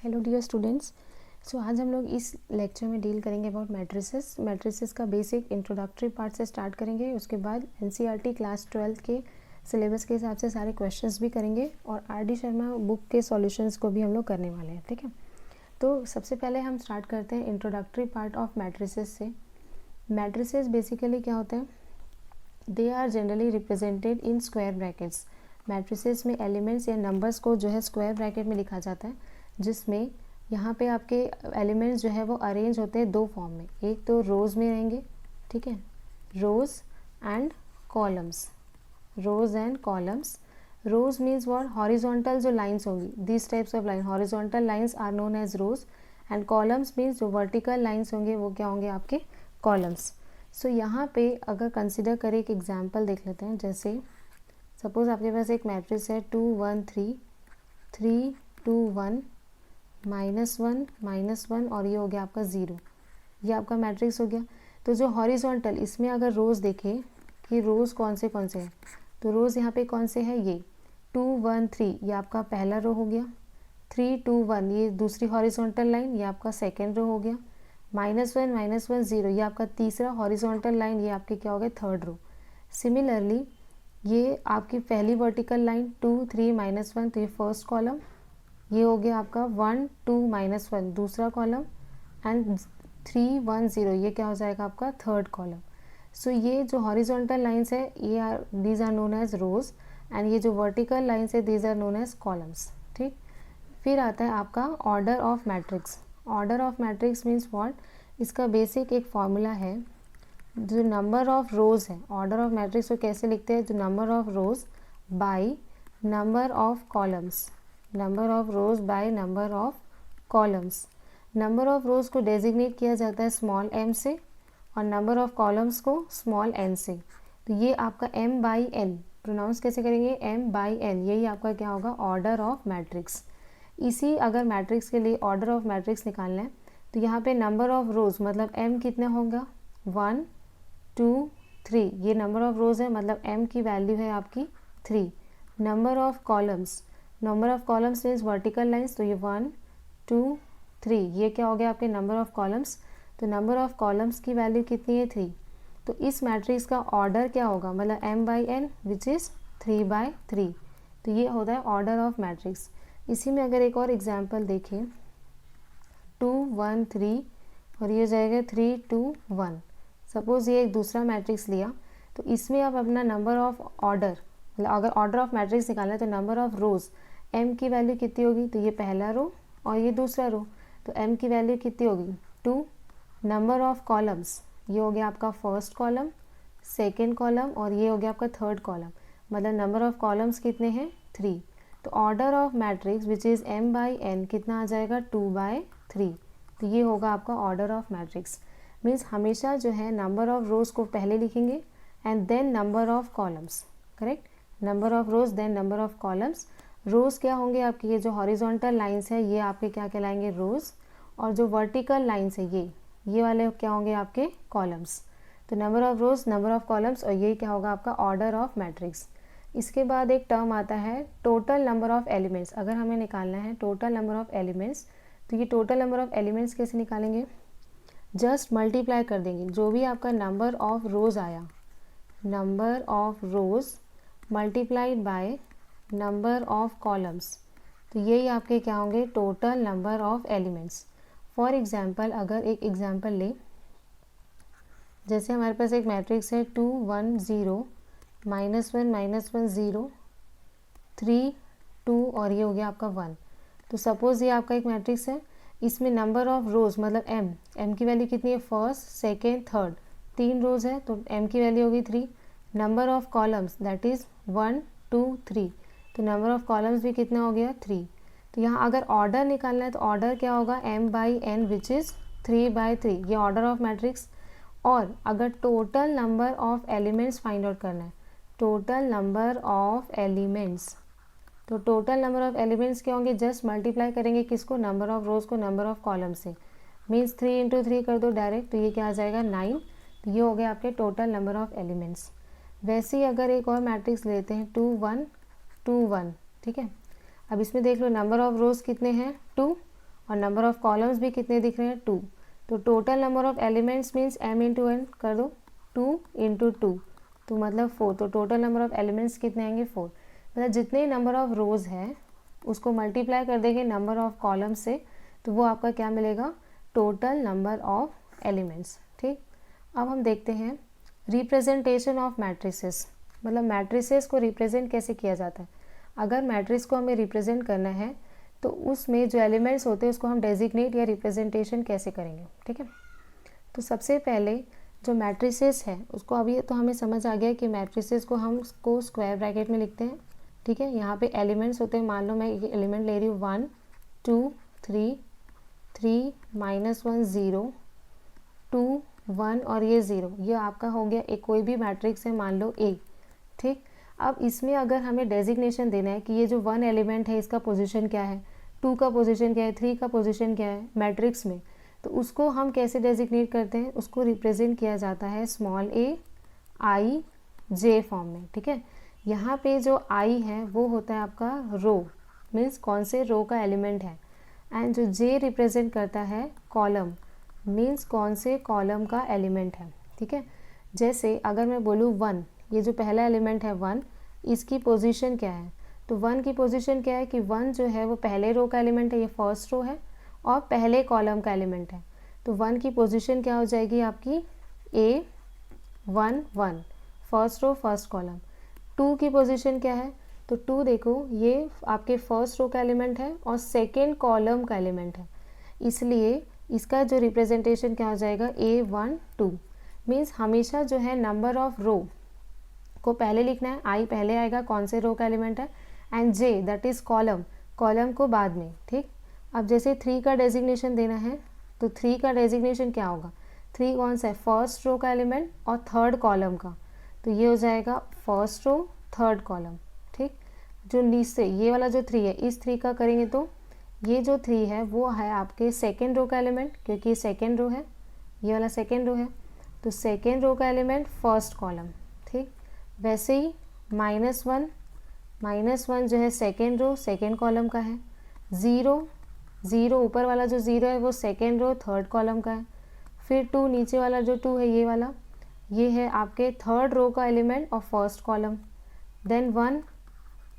Hello dear students. सो आज हम लोग इस लेक्चर में डील करेंगे अबाउट मैट्रिसेस। मैट्रिसेस का बेसिक इंट्रोडक्टरी पार्ट से स्टार्ट करेंगे, उसके बाद एनसीईआरटी क्लास 12 के सिलेबस के हिसाब से सारे क्वेश्चंस भी करेंगे और आर.डी. शर्मा बुक के सॉल्यूशंस को भी हम लोग करने वाले हैं। ठीक है, तो सबसे पहले हम स्टार्ट करते हैं इंट्रोडक्टरी पार्ट ऑफ मैट्रिसेस से। मैट्रिसेस बेसिकली क्या होते हैं? They are generally represented in square brackets. Matrices में एलिमेंट्स या नंबर्स को जो है स्क्वायर ब्रैकेट में लिखा जाता है, जिसमें यहाँ पे आपके एलिमेंट्स जो है वो अरेंज होते हैं दो फॉर्म में। एक तो रोज़ में रहेंगे, ठीक है, rows and columns. Rows and columns. Rows means what? Horizontal जो लाइंस होंगी, this types of line, horizontal lines are known as rows, and columns means जो वर्टिकल लाइंस होंगे वो क्या होंगे? आपके कॉलम्स। सो यहाँ पे अगर कंसिडर करें एक एग्जाम्पल देख लेते हैं। जैसे सपोज आपके पास एक मैट्रिक्स है 2 1 3 3 2 1 -1 और ये हो गया आपका 0। ये आपका मैट्रिक्स हो गया। तो जो हॉरिजॉन्टल, इसमें अगर रोज़ देखें कि रोज़ कौन से हैं, तो रोज़ यहाँ पे कौन से हैं? ये 2 1 3 ये आपका पहला रो हो गया। 3 2 1 ये दूसरी हॉरिजॉन्टल लाइन, ये आपका सेकेंड रो हो गया। -1 0 ये आपका तीसरा हॉरिजॉन्टल लाइन, ये आपके क्या हो गया? Third row. सिमिलरली ये आपकी पहली वर्टिकल लाइन 2 3 -1 तो ये फर्स्ट कॉलम, ये हो गया आपका 1 2 -1 दूसरा कॉलम, एंड 3 1 0 ये क्या हो जाएगा? आपका थर्ड कॉलम। सो ये जो हॉरिजॉन्टल लाइंस है ये these are known as rows, and ये जो वर्टिकल लाइंस है these are known as columns. ठीक, फिर आता है आपका order of matrix. Order of matrix means what? इसका बेसिक एक फॉर्मूला है, जो नंबर ऑफ रोज़ है। ऑर्डर ऑफ मैट्रिक्स को कैसे लिखते हैं? जो number of rows by number of columns. Number of rows by number of columns. Number of rows को डेजिग्नेट किया जाता है स्मॉल m से, और नंबर ऑफ कॉलम्स को स्मॉल n से। तो ये आपका m बाई n प्रोनाउंस कैसे करेंगे? m बाई n, यही आपका क्या होगा? Order of matrix. इसी अगर मैट्रिक्स के लिए ऑर्डर ऑफ मैट्रिक्स निकालना है तो यहाँ पे नंबर ऑफ रोज़ मतलब m कितने होगा? 1 2 3 ये नंबर ऑफ रोज़ है, मतलब m की वैल्यू है आपकी 3। Number of columns, number of columns means vertical lines, तो ये 1 2 3 ये क्या हो गया? आपके नंबर ऑफ कॉलम्स। तो नंबर ऑफ कॉलम्स की वैल्यू कितनी है? 3। तो इस मैट्रिक्स का ऑर्डर क्या होगा? मतलब m by n which is 3/3। तो ये होता है ऑर्डर ऑफ मैट्रिक्स। इसी में अगर एक और एग्जाम्पल देखें 2 1 3 और ये हो जाएगा 3 2 1। सपोज़ ये एक दूसरा मैट्रिक्स लिया, तो इसमें आप अपना नंबर ऑफ ऑर्डर, मतलब अगर ऑर्डर ऑफ मैट्रिक्स निकालना है तो नंबर ऑफ रोज़ m की वैल्यू कितनी होगी? तो ये पहला रो और ये दूसरा रो, तो m की वैल्यू कितनी होगी? 2। नंबर ऑफ कॉलम्स, ये हो गया आपका फर्स्ट कॉलम, सेकेंड कॉलम, और ये हो गया आपका थर्ड कॉलम, मतलब नंबर ऑफ कॉलम्स कितने हैं? 3। तो order of matrix which is m by n कितना आ जाएगा? 2/3। तो ये होगा आपका ऑर्डर ऑफ मैट्रिक्स। मीन्स हमेशा जो है नंबर ऑफ रोज़ को पहले लिखेंगे and then number of columns. Correct, number of rows then number of columns. Rows क्या होंगे आपकी? ये जो हॉरिजॉन्टल लाइंस है ये आपके क्या कहलाएंगे? रोज़, और जो वर्टिकल लाइंस है ये वाले क्या होंगे? आपके कॉलम्स। तो number of rows, number of columns, और ये क्या होगा? आपका ऑर्डर ऑफ मैट्रिक्स। इसके बाद एक टर्म आता है टोटल नंबर ऑफ एलिमेंट्स। अगर हमें निकालना है टोटल नंबर ऑफ एलिमेंट्स, तो ये टोटल नंबर ऑफ एलिमेंट्स कैसे निकालेंगे? जस्ट मल्टीप्लाई कर देंगे जो भी आपका नंबर ऑफ रोज़ आया, number of rows multiplied by number of columns, तो यही आपके क्या होंगे? Total number of elements. For example अगर एक एग्जांपल ले, जैसे हमारे पास एक मैट्रिक्स है 2 1 0 -1 0 3 2 और ये हो गया आपका 1। तो सपोज़ ये आपका एक मैट्रिक्स है, इसमें नंबर ऑफ रोज़ मतलब m की वैल्यू कितनी है? फर्स्ट सेकेंड थर्ड, 3 रोज़ है तो m की वैल्यू होगी 3। Number of columns that is 1 2 3, तो नंबर ऑफ कॉलम्स भी कितना हो गया? 3। तो यहाँ अगर ऑर्डर निकालना है तो ऑर्डर क्या होगा? m by n which is 3/3, ये ऑर्डर ऑफ मैट्रिक्स। और अगर total number of elements find out करना है, टोटल नंबर ऑफ एलिमेंट्स, तो टोटल नंबर ऑफ एलिमेंट्स क्या होंगे? जस्ट मल्टीप्लाई करेंगे किसको? नंबर ऑफ रोज़ को नंबर ऑफ कॉलम से। मीन्स 3 × 3 कर दो डायरेक्ट, तो ये क्या आ जाएगा? 9। तो ये हो गया आपके टोटल नंबर ऑफ एलिमेंट्स। वैसे ही अगर एक और मैट्रिक्स लेते हैं 2 1 2 1, ठीक है। अब इसमें देख लो नंबर ऑफ रोज़ कितने हैं? 2, और नंबर ऑफ कॉलम्स भी कितने दिख रहे हैं 2। तो total number of elements means m into n कर दो 2 इंटू 2 तो मतलब 4। तो टोटल नंबर ऑफ एलिमेंट्स कितने आएंगे 4। मतलब जितने नंबर ऑफ रोज़ है उसको मल्टीप्लाई कर देंगे नंबर ऑफ कॉलम से तो वो आपका क्या मिलेगा टोटल नंबर ऑफ एलिमेंट्स। ठीक, अब हम देखते हैं रिप्रेजेंटेशन ऑफ मैट्रिसेस, मतलब मैट्रिसेस को रिप्रेजेंट कैसे किया जाता है। अगर मैट्रिक्स को हमें रिप्रेजेंट करना है तो उसमें जो एलिमेंट्स होते हैं उसको हम डेजिग्नेट या रिप्रेजेंटेशन कैसे करेंगे। ठीक है, तो सबसे पहले जो मैट्रिसेस है उसको अभी तो हमें समझ आ गया कि मैट्रिसेस को हम उसको स्क्वायर ब्रैकेट में लिखते हैं। ठीक है, यहाँ पे एलिमेंट्स होते हैं, मान लो मैं एक एलिमेंट ले रही हूँ 1 2 3 3 -1 0 2 1 और ये 0, ये आपका हो गया एक कोई भी मैट्रिक्स है मान लो A। ठीक, अब इसमें अगर हमें डेजिग्नेशन देना है कि ये जो 1 एलिमेंट है इसका पोजीशन क्या है, 2 का पोजीशन क्या है, 3 का पोजीशन क्या है मैट्रिक्स में, तो उसको हम कैसे डेजिग्नेट करते हैं, उसको रिप्रेजेंट किया जाता है small a i j form में। ठीक है, यहाँ पे जो i है वो होता है आपका रो, मीन्स कौन से रो का एलिमेंट है, एंड जो j रिप्रेजेंट करता है कॉलम, मीन्स कौन से कॉलम का एलिमेंट है। ठीक है, जैसे अगर मैं बोलूँ 1, ये जो पहला एलिमेंट है 1, इसकी पोजीशन क्या है, तो 1 की पोजीशन क्या है कि 1 जो है वो पहले रो का एलिमेंट है, ये फर्स्ट रो है और पहले कॉलम का एलिमेंट है। तो 1 की पोजीशन क्या हो जाएगी आपकी A1 1 first row first column. 2 की पोजीशन क्या है, तो 2 देखो ये आपके फर्स्ट रो का एलिमेंट है और सेकेंड कॉलम का एलिमेंट है, इसलिए इसका जो रिप्रेजेंटेशन क्या हो जाएगा A1 2। मीन्स हमेशा जो है नंबर ऑफ रो को पहले लिखना है, आई पहले आएगा कौन से रो का एलिमेंट है, and J that is column, column को बाद में। ठीक, अब जैसे 3 का डेजिग्नेशन देना है तो 3 का डेजिग्नेशन क्या होगा, 3 कौन सा है फर्स्ट रो का एलिमेंट और थर्ड कॉलम का, तो ये हो जाएगा फर्स्ट रो थर्ड कॉलम। ठीक, जो नीचे ये वाला जो 3 है इस 3 का करेंगे तो ये जो 3 है वो है आपके सेकेंड रो का एलिमेंट, क्योंकि ये सेकेंड रो है, ये वाला सेकेंड रो है, तो सेकेंड रो का एलिमेंट फर्स्ट कॉलम। ठीक, वैसे ही -1 जो है सेकेंड रो सेकेंड कॉलम का है, 0 ऊपर वाला जो 0 है वो सेकेंड रो थर्ड कॉलम का है, फिर 2 नीचे वाला जो 2 है ये वाला, ये है आपके थर्ड रो का एलिमेंट और first column, then 1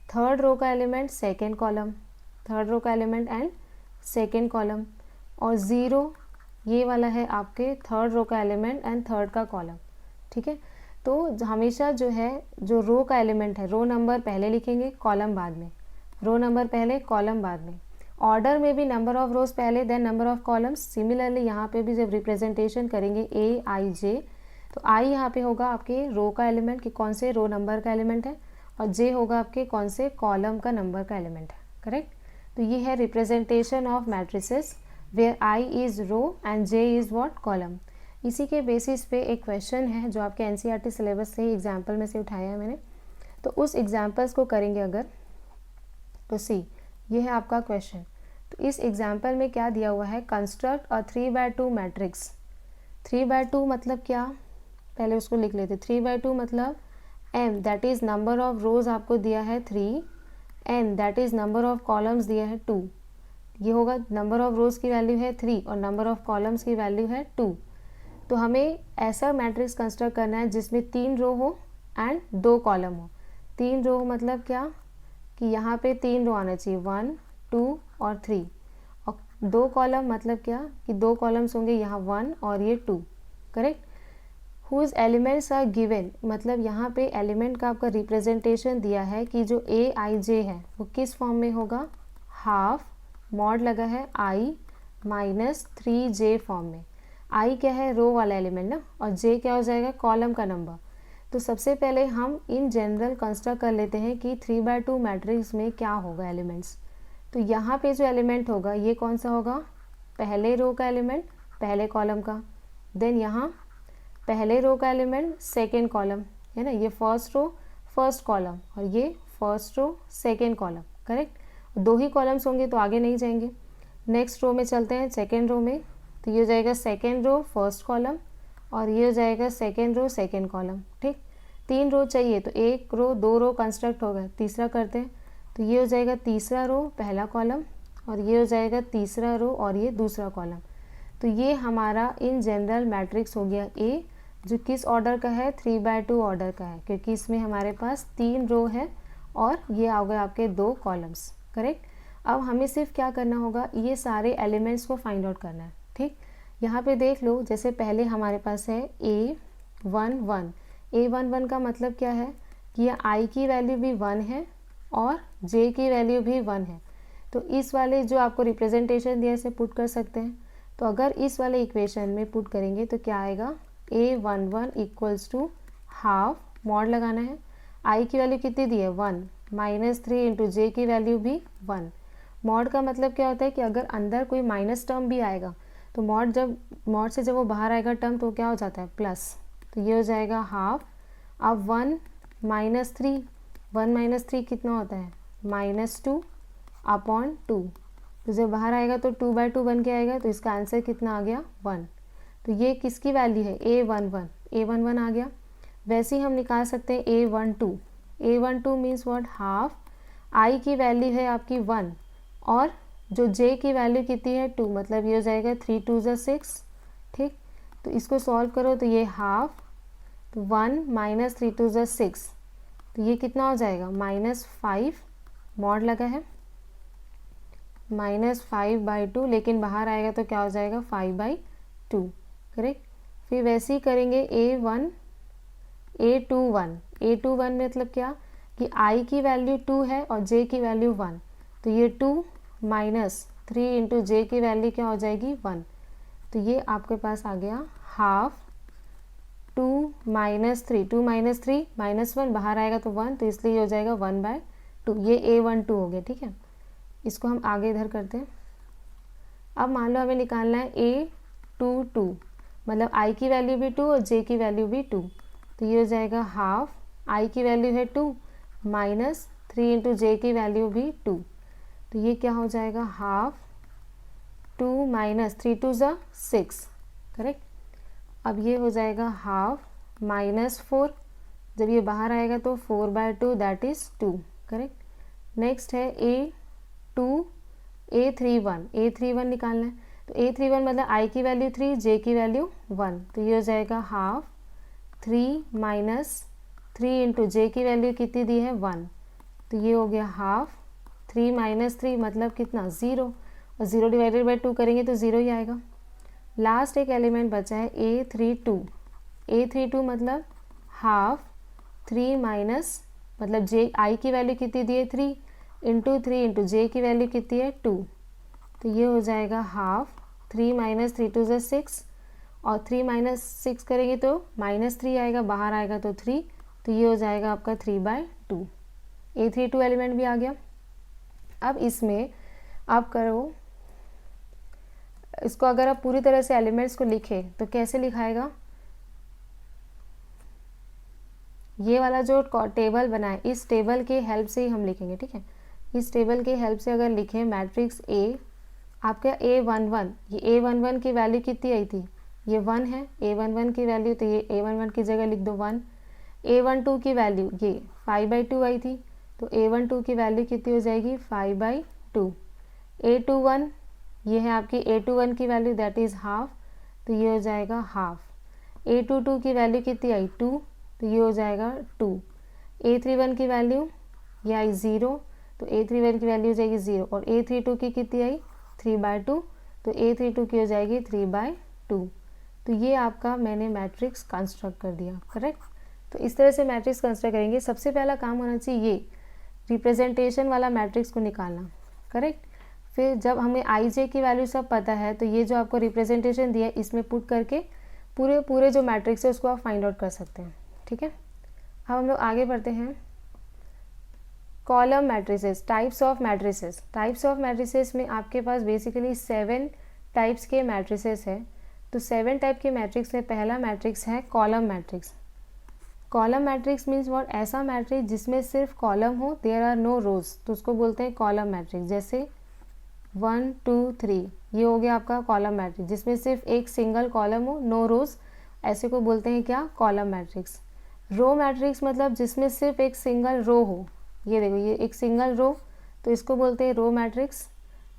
third row का element second column, third row का एलिमेंट एंड सेकेंड कॉलम, और 0 ये वाला है आपके थर्ड रो का एलिमेंट एंड थर्ड का कॉलम। ठीक है, तो हमेशा जो है जो रो का एलिमेंट है रो नंबर पहले लिखेंगे कॉलम बाद में, रो नंबर पहले कॉलम बाद में, ऑर्डर में भी नंबर ऑफ रोज पहले then number of columns. Similarly यहाँ पे भी जब रिप्रेजेंटेशन करेंगे A I J, तो I यहाँ पे होगा आपके रो का एलिमेंट कि कौन से रो नंबर का एलिमेंट है, और J होगा आपके कौन से कॉलम का नंबर का एलिमेंट है। करेक्ट, तो ये है representation of matrices where I is row and J is what column. इसी के बेसिस पे एक क्वेश्चन है जो आपके NCERT सिलेबस से ही एग्जाम्पल में से उठाया है मैंने, तो उस एग्जाम्पल्स को करेंगे अगर, तो सी ये है आपका क्वेश्चन। तो इस एग्जाम्पल में क्या दिया हुआ है, कंस्ट्रक्ट अ 3/2 मैट्रिक्स। 3/2 मतलब क्या, पहले उसको लिख लेते। 3/2 मतलब m that is number of रोज आपको दिया है 3, n that is number of columns दिया है 2, ये होगा नंबर ऑफ रोज की वैल्यू है 3 और नंबर ऑफ कॉलम्स की वैल्यू है 2। तो हमें ऐसा मैट्रिक्स कंस्ट्रक्ट करना है जिसमें 3 रो हो एंड 2 कॉलम हो। 3 रो मतलब क्या कि यहाँ पे 3 रो आना चाहिए 1 2 और 3, और 2 कॉलम मतलब क्या कि 2 कॉलम्स होंगे यहाँ 1 और ये 2। Correct, whose elements are given, मतलब यहाँ पे एलिमेंट का आपका रिप्रेजेंटेशन दिया है कि जो A I J है वो किस फॉर्म में होगा, हाफ मॉड लगा है I -3J फॉर्म में। I क्या है रो वाला एलिमेंट ना, और J क्या हो जाएगा कॉलम का नंबर। तो सबसे पहले हम इन जनरल कंस्ट्रक्ट कर लेते हैं कि 3/2 मैट्रिक्स में क्या होगा एलिमेंट्स। तो यहाँ पे जो एलिमेंट होगा ये कौन सा होगा, पहले रो का एलिमेंट पहले कॉलम का, देन यहाँ पहले रो का एलिमेंट सेकेंड कॉलम है ना, ये फर्स्ट रो फर्स्ट कॉलम और ये first row second column. Correct, 2 ही कॉलम्स होंगे तो आगे नहीं जाएंगे। नेक्स्ट रो में चलते हैं, सेकेंड रो में, तो ये हो जाएगा सेकेंड रो फर्स्ट कॉलम और ये हो जाएगा सेकेंड रो सेकेंड कॉलम। ठीक, 3 रो चाहिए तो 1 रो 2 रो कंस्ट्रक्ट होगा, तीसरा करते हैं, तो ये हो जाएगा तीसरा रो पहला कॉलम और ये हो जाएगा तीसरा रो और ये दूसरा कॉलम। तो ये हमारा इन जनरल मैट्रिक्स हो गया ए, जो किस ऑर्डर का है, 3/2 ऑर्डर का है, क्योंकि इसमें हमारे पास 3 रो है और ये आ गए आपके 2 कॉलम्स। करेक्ट। अब हमें सिर्फ क्या करना होगा, ये सारे एलिमेंट्स को फाइंड आउट करना है। ठीक, यहाँ पे देख लो, जैसे पहले हमारे पास है A11। A11 का मतलब क्या है कि ये I की वैल्यू भी 1 है और J की वैल्यू भी 1 है। तो इस वाले जो आपको रिप्रेजेंटेशन दिया इसे पुट कर सकते हैं। तो अगर इस वाले इक्वेशन में पुट करेंगे तो क्या आएगा, A11 equals to half, mod लगाना है, I की वैल्यू कितनी दी है 1, -3 इंटू J की वैल्यू भी 1। मॉड का मतलब क्या होता है कि अगर अंदर कोई माइनस टर्म भी आएगा तो मॉड से जब वो बाहर आएगा टर्म तो क्या हो जाता है प्लस। तो ये हो जाएगा हाफ। अब 1 - 3 कितना होता है, -2 अपॉन 2। तो जब बाहर आएगा तो 2/2 बन के आएगा, तो इसका आंसर कितना आ गया 1। तो ये किसकी वैल्यू है, A11 आ गया। वैसे ही हम निकाल सकते हैं A12 means what, half. I की वैल्यू है आपकी 1 और जो J की वैल्यू कितनी है 2, मतलब ये हो जाएगा 3 2 ज़ा 6। ठीक, तो इसको सॉल्व करो तो ये हाफ, तो 1 - 3 2 ज़ा 6, तो ये कितना हो जाएगा -5, मॉड लगा है -5/2, लेकिन बाहर आएगा तो क्या हो जाएगा 5/2। करेक्ट। फिर वैसे ही करेंगे A21 मतलब क्या कि I की वैल्यू 2 है और J की वैल्यू 1, तो ये 2 - 3 इंटू J की वैल्यू क्या हो जाएगी 1। तो ये आपके पास आ गया हाफ। 2 - 3 -1 बाहर आएगा तो 1, तो इसलिए हो जाएगा 1/2। ये A12 हो गया। ठीक है, इसको हम आगे इधर करते हैं। अब मान लो हमें निकालना है A22, मतलब I की वैल्यू भी 2 और J की वैल्यू भी 2, तो ये हो जाएगा हाफ। I की वैल्यू है 2 -3 इंटू J की वैल्यू भी 2, तो ये क्या हो जाएगा हाफ। 2 - 3 2 ज़ा 6। करेक्ट। अब ये हो जाएगा हाफ -4, जब ये बाहर आएगा तो 4/2 दैट इज़ 2। करेक्ट। नेक्स्ट है A31 निकालना है। तो A31 मतलब I की वैल्यू 3, J की वैल्यू 1, तो ये हो जाएगा हाफ। 3 - 3 इंटू J की वैल्यू कितनी दी है 1, तो ये हो गया हाफ। 3 - 3 मतलब कितना 0, और 0 डिवाइडेड बाई 2 करेंगे तो 0 ही आएगा। लास्ट एक एलिमेंट बचा है A32 मतलब हाफ। 3 माइनस मतलब I की वैल्यू कितनी दी है 3 इंटू J की वैल्यू कितनी है 2, तो ये हो जाएगा हाफ। 3 - 3 2 ज़ा 6, और 3 - 6 करेंगे तो -3 आएगा, बाहर आएगा तो 3, तो ये हो जाएगा आपका 3/2। A32 एलिमेंट भी आ गया। अब इसमें आप करो इसको, अगर आप पूरी तरह से एलिमेंट्स को लिखें तो कैसे लिखाएगा, ये वाला जो टेबल बना है इस टेबल के हेल्प से ही हम लिखेंगे। ठीक है, इस टेबल के हेल्प से अगर लिखें मैट्रिक्स A, आपका A11, ये A11 की वैल्यू कितनी आई थी, ये 1 है A11 की वैल्यू, तो ये A11 की जगह लिख दो 1। A12 की वैल्यू ये 5/2 आई थी, तो A12 की वैल्यू कितनी हो जाएगी 5/2। A21 ये है आपकी A21 की वैल्यू दैट इज़ हाफ, तो ये हो जाएगा हाफ। A22 की वैल्यू कितनी आई 2, तो ये हो जाएगा 2। A31 की वैल्यू ये आई 0, तो A31 की वैल्यू हो जाएगी 0, और A32 की कितनी आई 3/2, तो A32 की हो जाएगी 3/2। तो ये आपका मैंने मैट्रिक्स कंस्ट्रक्ट कर दिया। करेक्ट। तो इस तरह से मैट्रिक्स कंस्ट्रक्ट करेंगे। सबसे पहला काम होना चाहिए ये रिप्रेजेंटेशन वाला मैट्रिक्स को निकालना। करेक्ट। फिर जब हमें आई जे की वैल्यू सब पता है तो ये जो आपको रिप्रेजेंटेशन दिया है इसमें पुट करके पूरे जो मैट्रिक्स है उसको आप फाइंड आउट कर सकते हैं। ठीक है, अब हम लोग आगे बढ़ते हैं। Column matrices, types of matrices में आपके पास बेसिकली 7 टाइप्स के मैट्रिसेस है। तो 7 टाइप के मैट्रिक्स में पहला मैट्रिक्स है column matrix. Column matrix means what, ऐसा मैट्रिक्स जिसमें सिर्फ कॉलम हो, देयर आर नो रोज, तो उसको बोलते हैं कॉलम मैट्रिक्स। जैसे 1 2 3 ये हो गया आपका कॉलम मैट्रिक्स, जिसमें सिर्फ एक सिंगल कॉलम हो, नो रोज, ऐसे को बोलते हैं क्या, कॉलम मैट्रिक्स। रो मैट्रिक्स मतलब जिसमें सिर्फ एक सिंगल रो हो, ये देखो ये एक सिंगल रो, तो इसको बोलते हैं रो मैट्रिक्स।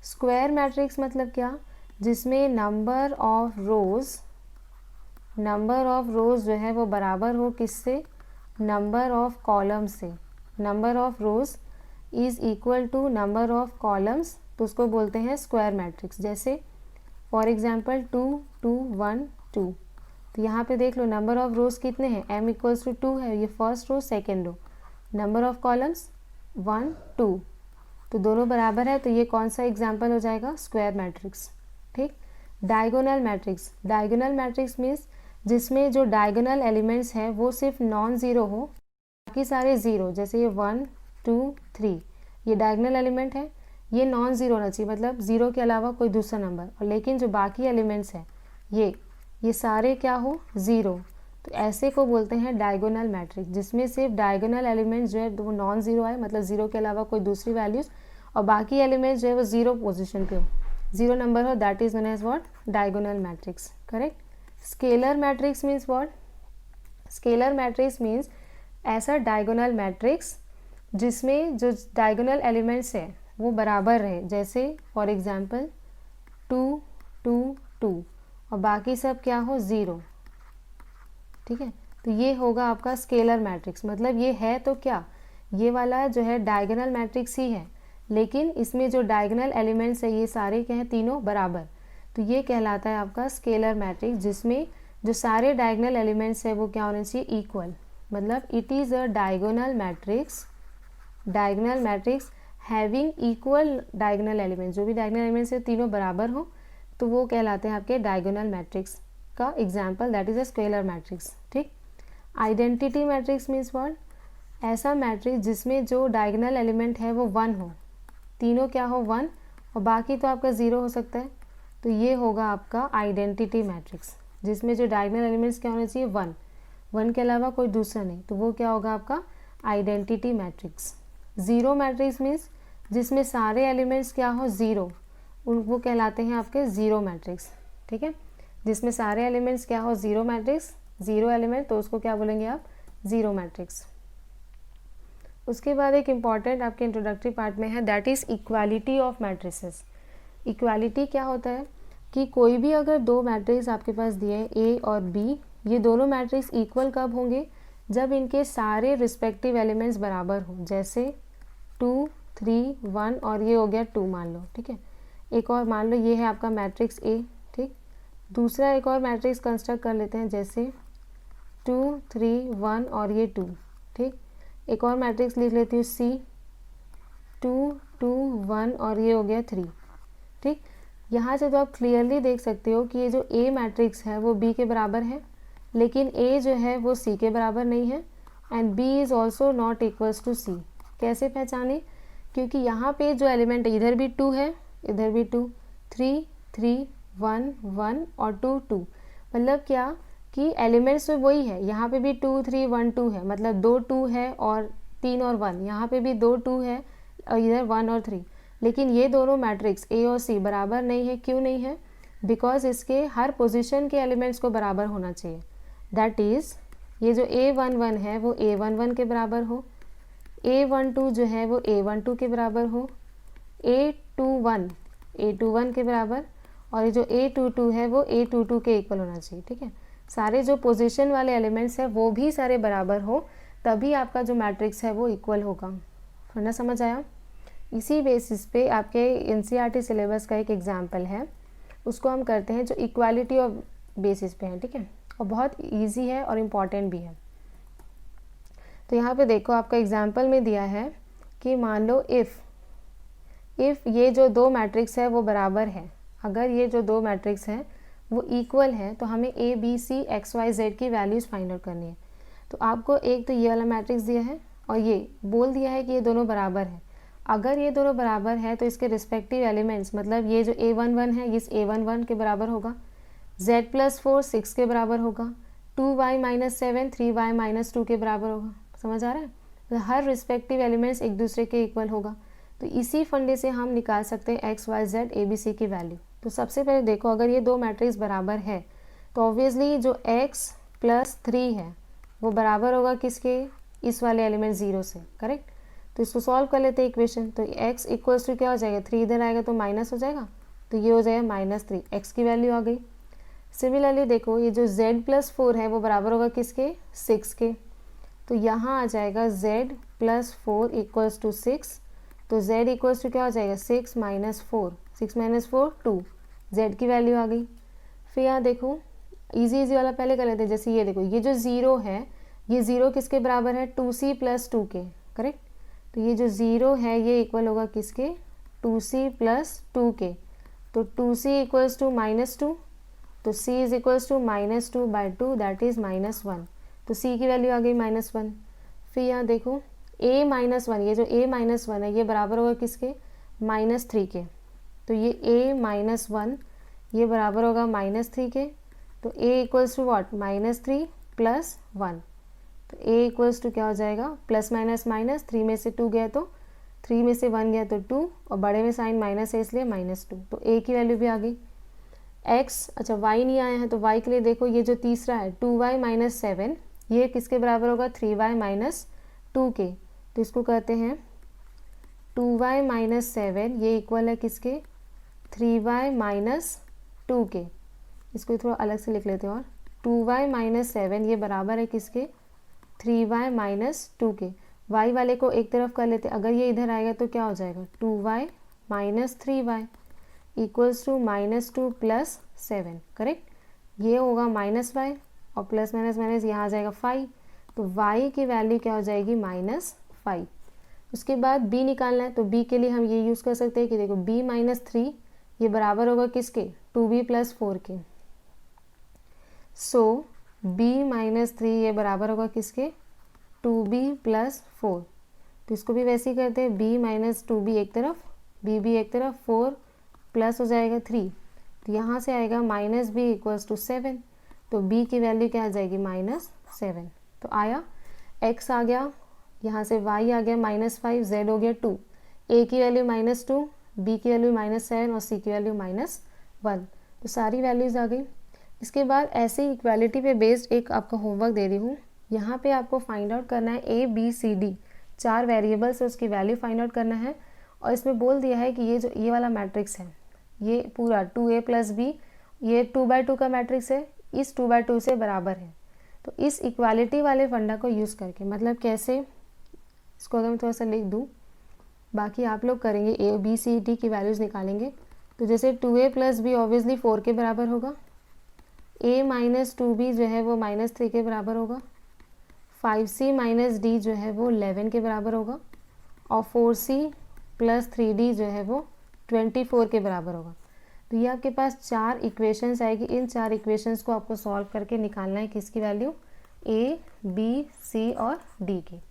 स्क्वायर मैट्रिक्स मतलब क्या, जिसमें नंबर ऑफ रोज़ जो है वो बराबर हो किससे, नंबर ऑफ कॉलम्स से। Number of rows is equal to number of columns, तो उसको बोलते हैं स्क्वायर मैट्रिक्स। जैसे फॉर एग्जांपल 2 2 1 2, तो यहाँ पे देख लो नंबर ऑफ रोज़ कितने हैं, m इक्वल्स टू 2 है, ये first row second row. Number of columns 1 2, तो दोनों बराबर है, तो ये कौन सा एग्जाम्पल हो जाएगा, स्क्वायर मैट्रिक्स। ठीक। Diagonal matrix, diagonal matrix means जिसमें जो डायगोनल एलिमेंट्स हैं वो सिर्फ नॉन ज़ीरो हो, बाकी सारे ज़ीरो, जैसे ये 1 2 3 ये डायगोनल एलिमेंट है, ये नॉन ज़ीरो होना चाहिए, मतलब ज़ीरो के अलावा कोई दूसरा नंबर, और लेकिन जो बाकी एलिमेंट्स हैं ये सारे क्या हो, ज़ीरो, तो ऐसे को बोलते हैं डायगोनल मैट्रिक्स, जिसमें सिर्फ डायगोनल एलिमेंट्स जो है वो नॉन ज़ीरो आए, मतलब ज़ीरो के अलावा कोई दूसरी वैल्यूज़, और बाकी एलिमेंट्स जो है वो ज़ीरो पोजिशन पे हो, ज़ीरो नंबर हो, that is known as what, diagonal matrix. Correct. Scalar matrix means what, scalar matrix means ऐसा डायगोनल मैट्रिक्स जिसमें जो डायगोनल एलिमेंट्स है वो बराबर रहे, जैसे फॉर एग्जांपल 2 2 2 और बाकी सब क्या हो, ज़ीरो। ठीक है, तो ये होगा आपका स्केलर मैट्रिक्स। मतलब ये है तो क्या, ये वाला जो है डायगोनल मैट्रिक्स ही है, लेकिन इसमें जो डायगोनल एलिमेंट्स है ये सारे क्या हैं, तीनों बराबर, तो ये कहलाता है आपका स्केलर मैट्रिक्स, जिसमें जो सारे डायगोनल एलिमेंट्स है वो क्या होने चाहिए, इक्वल। मतलब it is a diagonal matrix having equal diagonal elements, जो भी डायगोनल एलिमेंट्स है तीनों बराबर हो, तो वो कहलाते हैं आपके डायगोनल मैट्रिक्स का example, that is a scalar matrix. ठीक। आइडेंटिटी मैट्रिक्स मीन्स व्हाट, ऐसा मैट्रिक्स जिसमें जो डायगोनल एलिमेंट है वो 1 हो, तीनों क्या हो 1, और बाकी तो आपका 0 हो सकता है, तो ये होगा आपका आइडेंटिटी मैट्रिक्स, जिसमें जो डायगोनल एलिमेंट्स क्या होने चाहिए, 1 के अलावा कोई दूसरा नहीं, तो वो क्या होगा आपका identity matrix. Zero matrix means जिसमें सारे एलिमेंट्स क्या हो, ज़ीरो, वो कहलाते हैं आपके ज़ीरो मैट्रिक्स। ठीक है, जिसमें सारे एलिमेंट्स क्या हो, ज़ीरो मैट्रिक्स, ज़ीरो एलिमेंट, तो उसको क्या बोलेंगे आप, ज़ीरो मैट्रिक्स। उसके बाद एक इम्पॉर्टेंट आपके इंट्रोडक्टरी पार्ट में है, that is equality of matrices. Equality क्या होता है कि कोई भी अगर दो मैट्रिक्स आपके पास दिए हैं ए और बी, ये दोनों मैट्रिक्स इक्वल कब होंगे, जब इनके सारे रिस्पेक्टिव एलिमेंट्स बराबर हों, जैसे 2 3 1 और ये हो गया 2 मान लो। ठीक है, एक और मान लो ये है आपका मैट्रिक्स ए। ठीक, दूसरा एक और मैट्रिक्स कंस्ट्रक्ट कर लेते हैं, जैसे 2 3 1 और ये 2। ठीक, एक और मैट्रिक्स लिख लेती हूँ सी, 2 2 1 और ये हो गया 3। ठीक, यहाँ से तो आप क्लियरली देख सकते हो कि ये जो ए मैट्रिक्स है वो बी के बराबर है, लेकिन ए जो है वो सी के बराबर नहीं है, and B is also not equals to C. कैसे पहचाने, क्योंकि यहाँ पे जो एलिमेंट इधर भी 2 है, इधर भी 2, 3 3 1 1 और 2 2, मतलब क्या कि एलिमेंट्स तो वही है, यहाँ पे भी 2 3 1 2 है, मतलब 2 2 है और 3 और 1, यहाँ पे भी 2 2 है और इधर 1 और 3, लेकिन ये दोनों मैट्रिक्स ए और सी बराबर नहीं है। क्यों नहीं है, बिकॉज इसके हर पोजीशन के एलिमेंट्स को बराबर होना चाहिए, दैट इज़ ये जो A11 है वो A11 के बराबर हो, A12 जो है वो A12 के बराबर हो, A21 के बराबर, और ये जो A22 है वो A22 के इक्वल होना चाहिए। ठीक है, सारे जो पोजीशन वाले एलिमेंट्स हैं वो भी सारे बराबर हो, तभी आपका जो मैट्रिक्स है वो इक्वल होगा। वरना समझ आया। इसी बेसिस पे आपके NCERT सिलेबस का एक एग्जाम्पल है, उसको हम करते हैं, जो इक्वालिटी ऑफ बेसिस पे है। ठीक है, और बहुत इजी है और इम्पॉर्टेंट भी है। तो यहाँ पे देखो आपका एग्जाम्पल में दिया है कि मान लो इफ़ ये जो दो मैट्रिक्स है वो बराबर है, अगर ये जो दो मैट्रिक्स हैं वो इक्वल है, तो हमें A B C X Y Z की वैल्यूज़ फाइंड आउट करनी है। तो आपको एक तो ये वाला मैट्रिक्स दिया है और ये बोल दिया है कि ये दोनों बराबर है। अगर ये दोनों बराबर है तो इसके रिस्पेक्टिव एलिमेंट्स, मतलब ये जो A11 है इस A11 के बराबर होगा, Z+4 6 के बराबर होगा, 2y - 7 3y - 2 के बराबर होगा। समझ आ रहा है, तो हर रिस्पेक्टिव एलिमेंट्स एक दूसरे के इक्वल होगा। तो इसी फंडे से हम निकाल सकते हैं X Y Z A B C की वैल्यू। तो सबसे पहले देखो, अगर ये दो मैट्रिक्स बराबर है तो ऑब्वियसली जो X+3 है वो बराबर होगा किसके, इस वाले एलिमेंट 0 से। करेक्ट, तो इसको सॉल्व कर लेते हैं इक्वेशन। तो x इक्वल्स टू क्या हो जाएगा, 3 इधर आएगा तो माइनस हो जाएगा, तो ये हो जाएगा -3, x की वैल्यू आ गई। सिमिलरली देखो ये जो z प्लस 4 है वो बराबर होगा किसके, 6 के। तो यहाँ आ जाएगा z प्लस 4 इक्वल्स टू 6, तो z इक्वल्स टू क्या हो जाएगा, 6 माइनस 4, 6 माइनस 4 2, z की वैल्यू आ गई। फिर यहाँ देखो इजी वाला पहले कर लेते हैं। जैसे ये देखो ये जो 0 है, ये 0 किसके बराबर है, 2c प्लस 2 के, करेक्ट। तो ये जो 0 है ये इक्वल होगा किसके, 2c प्लस 2 के। तो 2c इक्वल्स टू -2, तो c is equals to -2/2 that is -1, तो c की वैल्यू आ गई -1। फिर यहाँ देखो a -1, ये जो a -1 है ये बराबर होगा किसके, -3 के। तो ये a -1 ये बराबर होगा -3 के। तो a equals to what, -3 plus 1, तो a इक्वल्स टू क्या हो जाएगा, प्लस माइनस माइनस, 3 में से 2 गया तो 3 में से 1 गया तो 2, और बड़े में साइन माइनस है इसलिए -2, तो a की वैल्यू भी आ गई। x, अच्छा y नहीं आया है तो y के लिए देखो ये जो तीसरा है 2y - 7, ये किसके बराबर होगा, 3y - 2 के। तो इसको कहते हैं 2y - 7 ये इक्वल है किसके, 3y - 2 के। इसको थोड़ा अलग से लिख लेते हैं, और 2y - 7 ये बराबर है किसके, 3y - 2 के। y वाले को एक तरफ कर लेते, अगर ये इधर आएगा तो क्या हो जाएगा, 2y - 3y equals to -2 plus 7, correct. ये होगा -y और प्लस माइनस माइनस यहाँ आ जाएगा 5, तो y की वैल्यू क्या हो जाएगी, -5। उसके बाद b निकालना है, तो b के लिए हम ये यूज़ कर सकते हैं कि देखो b - 3 ये बराबर होगा किसके, 2b प्लस 4 के। सो b - 3 ये बराबर होगा किसके, 2b प्लस 4। तो इसको भी वैसे ही करते हैं, b - 2b एक तरफ, b भी एक तरफ, 4 प्लस हो जाएगा 3, तो यहाँ से आएगा -b इक्वल्स टू 7, तो b की वैल्यू क्या आ जाएगी, -7। तो आया, x आ गया, यहाँ से y आ गया -5, z हो गया 2, a की वैल्यू -2, b की वैल्यू -7 और c की वैल्यू -1, तो सारी वैल्यूज़ आ गई। इसके बाद ऐसे ही इक्वालिटी पे बेस्ड एक आपका होमवर्क दे रही हूँ। यहाँ पे आपको फाइंड आउट करना है a b c d 4 variables है, उसकी वैल्यू फाइंड आउट करना है। और इसमें बोल दिया है कि ये जो ये वाला मैट्रिक्स है ये पूरा 2a + b ये 2/2 का मैट्रिक्स है, इस 2/2 से बराबर है। तो इस इक्वालिटी वाले फंडा को यूज़ करके, मतलब कैसे, इसको अगर मैं थोड़ा सा लिख दूँ, बाकी आप लोग करेंगे, a b c d की वैल्यूज़ निकालेंगे। तो जैसे 2a + b ऑब्वियसली 4 के बराबर होगा, a - 2b जो है वो -3 के बराबर होगा, 5c - d जो है वो 11 के बराबर होगा, और 4c + 3d जो है वो 24 के बराबर होगा। तो ये आपके पास 4 इक्वेशंस आएगी, इन 4 इक्वेशंस को आपको सॉल्व करके निकालना है किसकी वैल्यू, a b c और d की,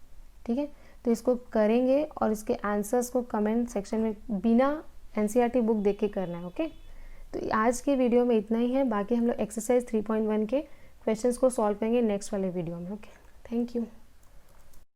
ठीक है। तो इसको करेंगे और इसके आंसर्स को कमेंट सेक्शन में बिना NCERT बुक देख के करना है, ओके। तो आज की वीडियो में इतना ही है, बाकी हम लोग एक्सरसाइज 3.1 के क्वेश्चंस को सॉल्व करेंगे नेक्स्ट वाले वीडियो में, ओके। Thank you.